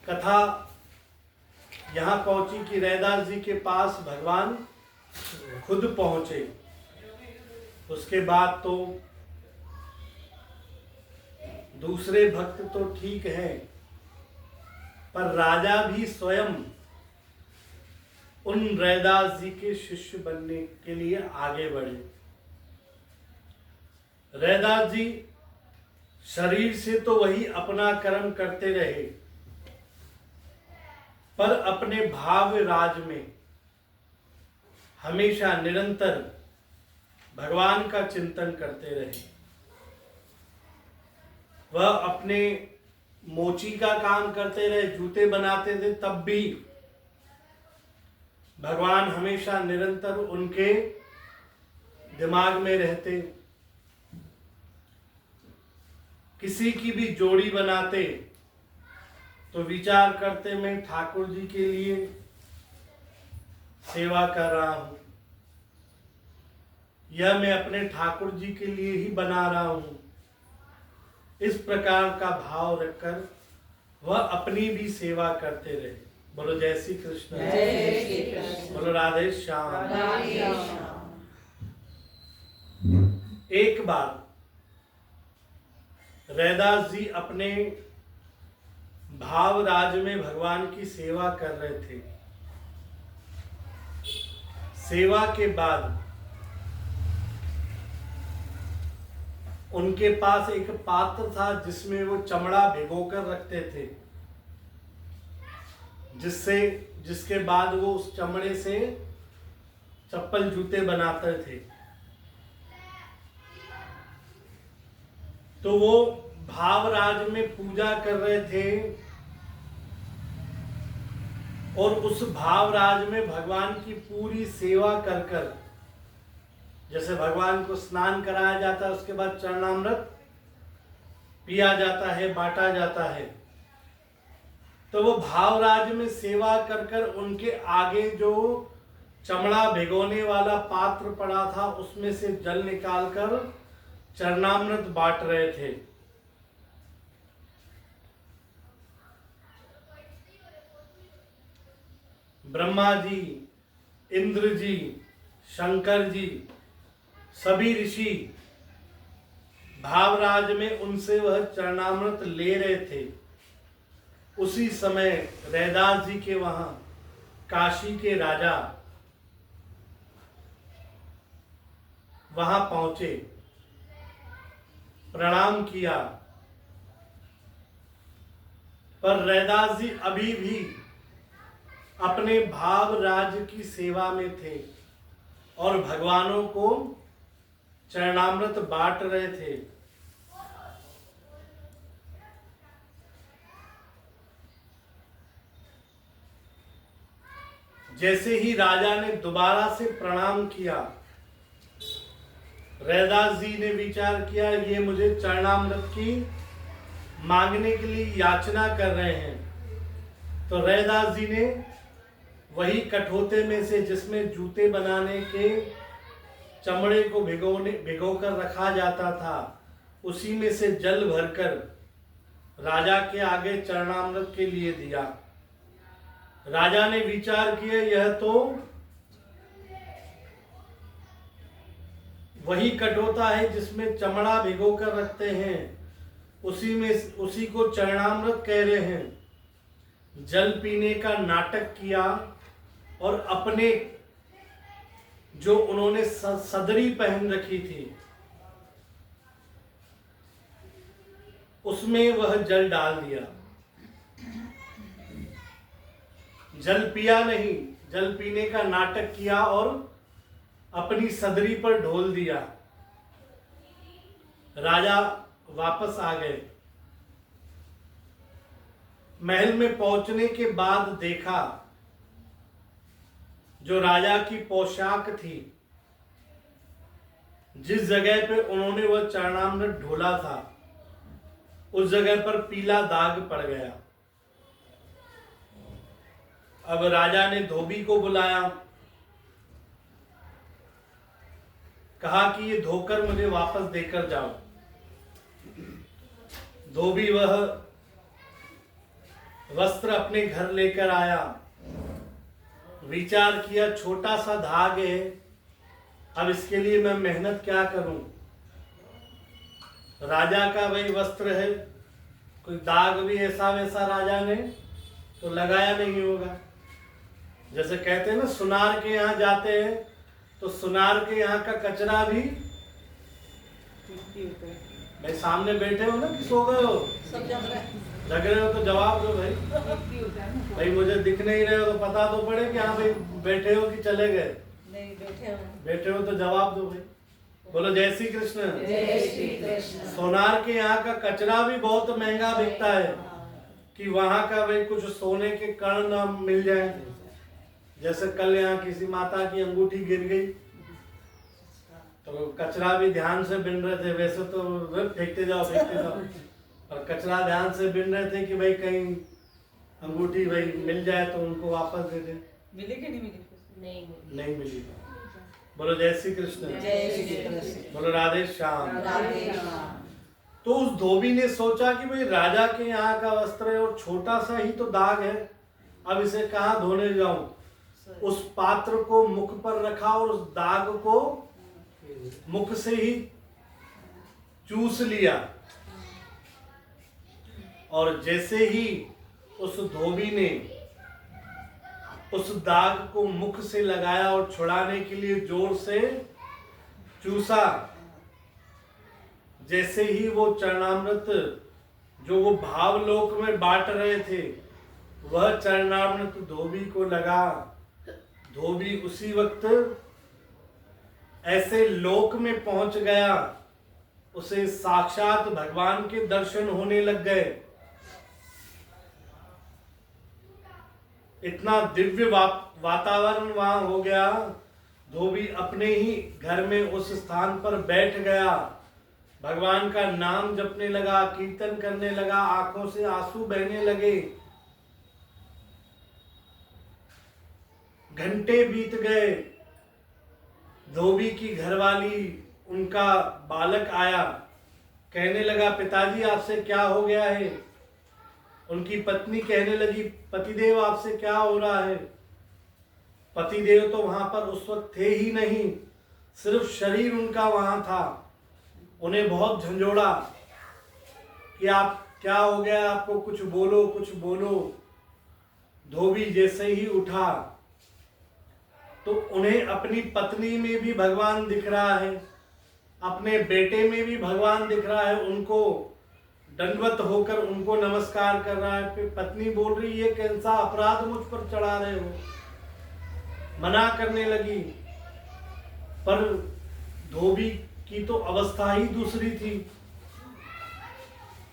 कथा यहाँ पहुंची कि रैदास जी के पास भगवान खुद पहुंचे। उसके बाद तो दूसरे भक्त तो ठीक है, पर राजा भी स्वयं उन रैदास जी के शिष्य बनने के लिए आगे बढ़े। रैदास जी शरीर से तो वही अपना कर्म करते रहे, पर अपने भाव राज में हमेशा निरंतर भगवान का चिंतन करते रहे। वह अपने मोची का काम करते रहे, जूते बनाते थे, तब भी भगवान हमेशा निरंतर उनके दिमाग में रहते। किसी की भी जोड़ी बनाते तो विचार करते मैं ठाकुर जी के लिए सेवा कर रहा हूं, यह मैं अपने ठाकुर जी के लिए ही बना रहा हूं। इस प्रकार का भाव रखकर वह अपनी भी सेवा करते रहे। बोलो जय श्री कृष्ण, बोलो राधे श्याम। एक बार रैदास जी अपने भाव राज में भगवान की सेवा कर रहे थे। सेवा के बाद उनके पास एक पात्र था जिसमें वो चमड़ा भिगोकर रखते थे, जिसके बाद वो उस चमड़े से चप्पल जूते बनाते थे। तो वो भावराज में पूजा कर रहे थे और उस भावराज में भगवान की पूरी सेवा कर कर, जैसे भगवान को स्नान कराया जाता है, उसके बाद चरणामृत पिया जाता है, बांटा जाता है, तो वो भावराज में सेवा कर कर उनके आगे जो चमड़ा भिगोने वाला पात्र पड़ा था उसमें से जल निकालकर चरणामृत बांट रहे थे। ब्रह्मा जी, इंद्र जी, शंकर जी, सभी ऋषि भावराज में उनसे वह चरणामृत ले रहे थे। उसी समय रैदास जी के वहां काशी के राजा वहां पहुंचे, प्रणाम किया, पर रैदास जी अभी भी अपने भाव राज की सेवा में थे और भगवानों को चरणामृत बांट रहे थे। जैसे ही राजा ने दोबारा से प्रणाम किया, रैदास जी ने विचार किया ये मुझे चरणामृत की मांगने के लिए याचना कर रहे हैं। तो रैदास जी ने वही कठोते में से जिसमें जूते बनाने के चमड़े को भिगोकर रखा जाता था, उसी में से जल भरकर राजा के आगे चरणामृत के लिए दिया। राजा ने विचार किया यह तो वही कटोता है जिसमें चमड़ा भिगोकर रखते हैं, उसी को चरणामृत कह रहे हैं। जल पीने का नाटक किया और अपने जो उन्होंने सदरी पहन रखी थी उसमें वह जल डाल दिया। जल पिया नहीं, जल पीने का नाटक किया और अपनी सदरी पर ढोल दिया। राजा वापस आ गए। महल में पहुंचने के बाद देखा जो राजा की पोशाक थी, जिस जगह पे उन्होंने वह चरणामृत ढोला था, उस जगह पर पीला दाग पड़ गया। अब राजा ने धोबी को बुलाया, कहा कि ये धोकर मुझे वापस देकर जाओ। धोबी वह वस्त्र अपने घर लेकर आया। विचार किया छोटा सा धाग है, अब इसके लिए मैं मेहनत क्या करूं। राजा का वही वस्त्र है, कोई दाग भी ऐसा वैसा राजा ने तो लगाया नहीं होगा। जैसे कहते हैं ना, सुनार के यहाँ जाते हैं तो सुनार के यहाँ का कचरा भी, भाई सामने बैठे हो ना कि सो गए हो, सब लग रहे हो तो जवाब दो भाई। भाई मुझे दिख नहीं रहे हो तो पता तो पड़े कि हाँ भाई बैठे हो कि चले गए। नहीं, बैठे हो तो जवाब दो भाई। बोलो जय श्री कृष्ण। जय श्री कृष्ण। सोनार के यहाँ का कचरा भी बहुत महंगा बिकता है कि वहां का भाई कुछ सोने के कण ना मिल जाए। जैसे कल यहाँ किसी माता की अंगूठी गिर गई तो कचरा भी ध्यान से बिन रहे थे, वैसे तो फेंकते जाओ और कचरा ध्यान से बिन रहे थे कि भाई कहीं अंगूठी भाई मिल जाए तो उनको वापस दे दे। मिली कि नहीं मिली? नहीं मिली। बोलो जय श्री कृष्ण। जय श्री कृष्ण। बोलो राधे श्याम। राधे श्याम। तो उस धोबी ने सोचा कि भाई राजा के यहाँ का वस्त्र है और छोटा सा ही तो दाग है, अब इसे कहाँ धोने जाऊं। उस पात्र को मुख पर रखा और उस दाग को मुख से ही चूस लिया। और जैसे ही उस धोबी ने उस दाग को मुख से लगाया और छुड़ाने के लिए जोर से चूसा, जैसे ही वो चरणामृत जो वो भावलोक में बांट रहे थे वह चरणामृत धोबी को लगा, धोबी उसी वक्त ऐसे लोक में पहुंच गया, उसे साक्षात भगवान के दर्शन होने लग गए। इतना दिव्य वातावरण वहां हो गया। धोबी अपने ही घर में उस स्थान पर बैठ गया, भगवान का नाम जपने लगा, कीर्तन करने लगा, आंखों से आंसू बहने लगे। घंटे बीत गए। धोबी की घरवाली, उनका बालक आया, कहने लगा पिताजी आपसे क्या हो गया है। उनकी पत्नी कहने लगी पतिदेव आपसे क्या हो रहा है। पतिदेव तो वहां पर उस वक्त थे ही नहीं, सिर्फ शरीर उनका वहां था। उन्हें बहुत झंझोड़ा कि आप क्या हो गया, आपको कुछ बोलो कुछ बोलो। धोबी जैसे ही उठा तो उन्हें अपनी पत्नी में भी भगवान दिख रहा है, अपने बेटे में भी भगवान दिख रहा है। उनको दंडवत होकर उनको नमस्कार कर रहा है। फिर पत्नी बोल रही है कैसा अपराध मुझ पर चढ़ा रहे हो, मना करने लगी। पर धोबी की तो अवस्था ही दूसरी थी,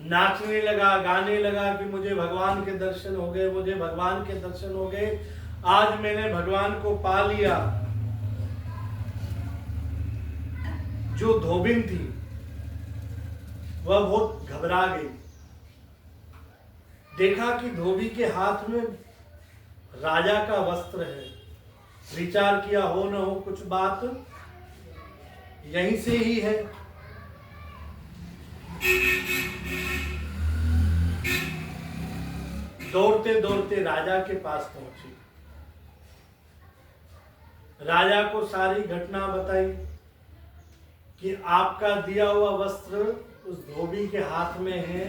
नाचने लगा, गाने लगा कि मुझे भगवान के दर्शन हो गए, मुझे भगवान के दर्शन हो गए, आज मैंने भगवान को पा लिया। जो धोबिन थी वह बहुत घबरा गई। देखा कि धोबी के हाथ में राजा का वस्त्र है। विचार किया हो न हो कुछ बात यहीं से ही है। दौड़ते दौड़ते राजा के पास पहुंची, राजा को सारी घटना बताई कि आपका दिया हुआ वस्त्र उस धोबी के हाथ में है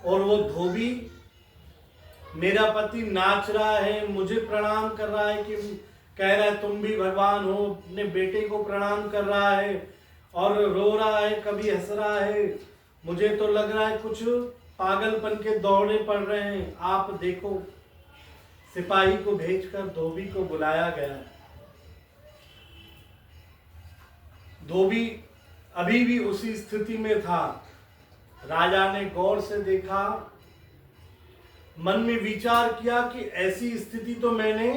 और वो धोबी मेरा पति नाच रहा है, मुझे प्रणाम कर रहा है, कि कह रहा है तुम भी भगवान हो, अपने बेटे को प्रणाम कर रहा है और रो रहा है, कभी हंस रहा है। मुझे तो लग रहा है कुछ पागलपन के दौड़े पड़ रहे हैं। आप देखो। सिपाही को भेजकर धोबी को बुलाया गया। धोबी अभी भी उसी स्थिति में था। राजा ने गौर से देखा, मन में विचार किया कि ऐसी स्थिति तो मैंने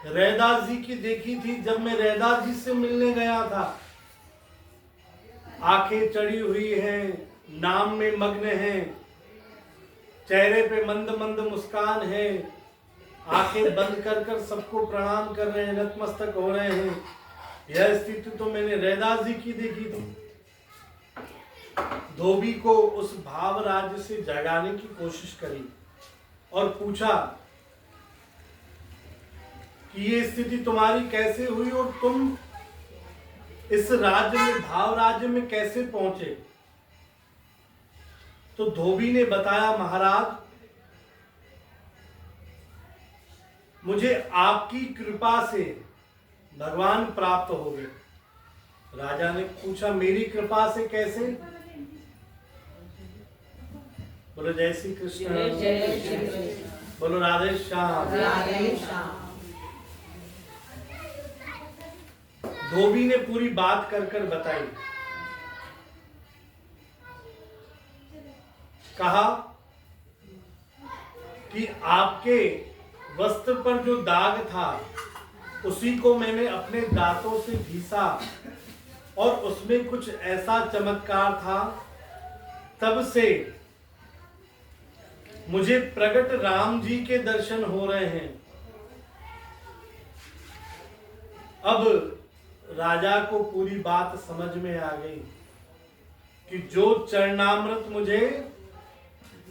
रैदास जी की देखी थी जब मैं रैदास जी से मिलने गया था। आंखें चढ़ी हुई हैं, नाम में मग्न हैं, चेहरे पे मंद मंद मुस्कान है, आंखें बंद कर कर सबको प्रणाम कर रहे हैं, नतमस्तक हो रहे हैं। यह स्थिति तो मैंने रैदास जी की देखी थी। धोबी को उस भाव राज्य से जगाने की कोशिश करी। और पूछा कि ये स्थिति तुम्हारी कैसे हुई और तुम इस राज्य में, भाव राज्य में कैसे पहुंचे। तो धोबी ने बताया, महाराज मुझे आपकी कृपा से भगवान प्राप्त हो गए। राजा ने पूछा, मेरी कृपा से कैसे? बोलो जय श्री कृष्ण, जय श्री कृष्ण, बोलो राधे श्याम। राधे श्याम। धोबी ने पूरी बात कर कर बताई। कहा कि आपके वस्त्र पर जो दाग था उसी को मैंने अपने दांतों से घिसा और उसमें कुछ ऐसा चमत्कार था, तब से मुझे प्रकट राम जी के दर्शन हो रहे हैं। अब राजा को पूरी बात समझ में आ गई कि जो चरणामृत मुझे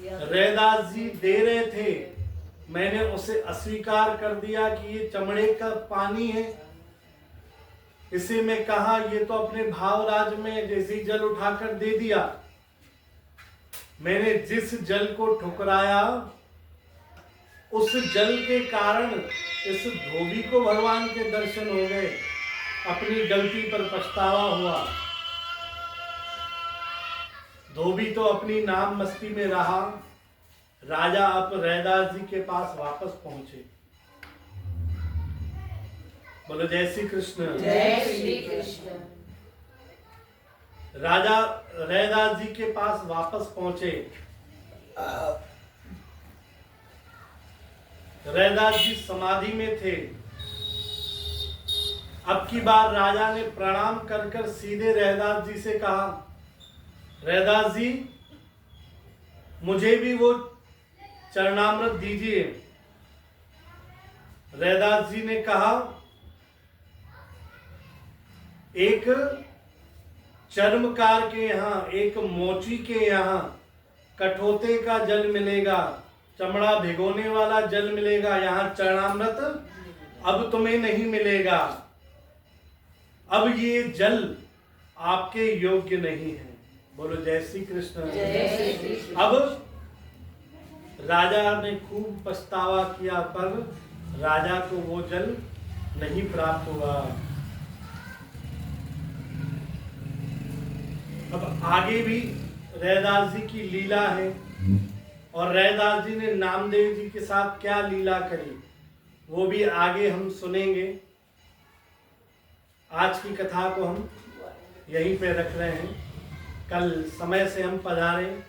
रैदास जी दे रहे थे, मैंने उसे अस्वीकार कर दिया कि ये चमड़े का पानी है। इसे मैं कहा, ये तो अपने भावराज में जैसे जल उठाकर दे दिया। मैंने जिस जल को ठुकराया उस जल के कारण इस धोबी को भगवान के दर्शन हो गए। अपनी गलती पर पछतावा हुआ। धोबी तो अपनी नाम मस्ती में रहा। राजा अब रैदास जी के पास वापस पहुंचे। बोलो जय श्री कृष्ण, जय श्री कृष्ण। राजा रैदास जी के पास वापस पहुंचे। रैदास जी समाधि में थे। अब की बार राजा ने प्रणाम कर कर सीधे रैदास जी से कहा, रैदास जी मुझे भी वो चरणामृत दीजिए। रैदास जी ने कहा, एक चर्मकार के यहाँ, एक मोची के यहाँ कठोते का जल मिलेगा, चमड़ा भिगोने वाला जल मिलेगा, यहाँ चरणामृत अब तुम्हें नहीं मिलेगा। अब ये जल आपके योग्य नहीं है। बोलो जय श्री कृष्ण, जय श्री कृष्ण। अब राजा ने खूब पछतावा किया, पर राजा को वो जल नहीं प्राप्त हुआ। अब आगे भी रैदास जी की लीला है और रैदास जी ने नामदेव जी के साथ क्या लीला करी वो भी आगे हम सुनेंगे। आज की कथा को हम यहीं पे रख रहे हैं। कल समय से हम पधारें,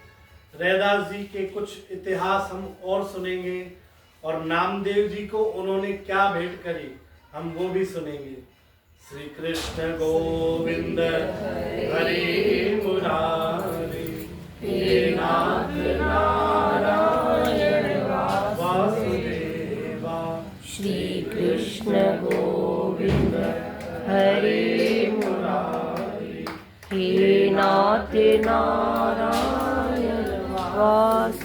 रैदास जी के कुछ इतिहास हम और सुनेंगे और नामदेव जी को उन्होंने क्या भेंट करी हम वो भी सुनेंगे। श्री कृष्ण गोविंद हरे मुरारी, हे नाथ नारायण वासुदेवा। श्री कृष्ण गोविंद हरे मुरारी, हे नाथ नारायण वासुदेवा।